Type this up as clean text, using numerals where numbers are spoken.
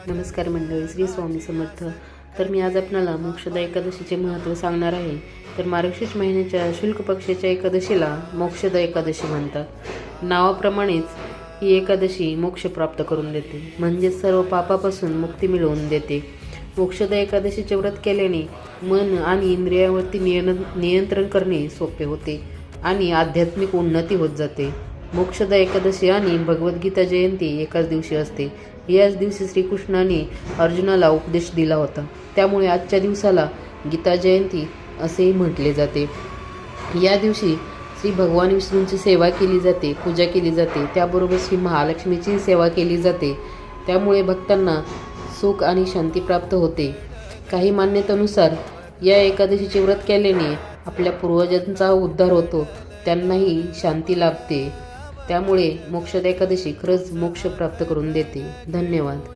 नमस्कार मंडळी, श्री स्वामी समर्थ. तर मी आज आपणाला मोक्षदा एकादशीचे महत्त्व सांगणार आहे. तर मार्गशीर्ष महिन्याच्या शुल्क पक्षाच्या एकादशीला मोक्षदा एकादशी म्हणतात. नावाप्रमाणेच ही एकादशी मोक्ष प्राप्त करून देते, म्हणजे सर्व पापापासून मुक्ती मिळवून देते. मोक्षदा एकादशीचे व्रत केल्याने मन आणि इंद्रियावरती नियंत्रण करणे सोपे होते आणि आध्यात्मिक उन्नती होत जाते. मोक्षदा एकादशी आणि भगवद्गीता जयंती एकाच दिवशी असते. याच दिवशी श्रीकृष्णाने अर्जुनाला उपदेश दिला होता, त्यामुळे आजच्या दिवसाला गीता जयंती असेही म्हटले जाते. या दिवशी श्री भगवान विष्णूंची सेवा केली जाते, पूजा केली जाते. त्याबरोबर श्री महालक्ष्मीची सेवा केली जाते. त्यामुळे भक्तांना सुख आणि शांती प्राप्त होते. काही मान्यतेनुसार या एकादशीचे व्रत केल्याने आपल्या पूर्वजांचा उद्धार होतो, त्यांनाही शांती लाभते. त्यामुळे मोक्षदा एकादशी खरंच मोक्ष प्राप्त करून देते. धन्यवाद.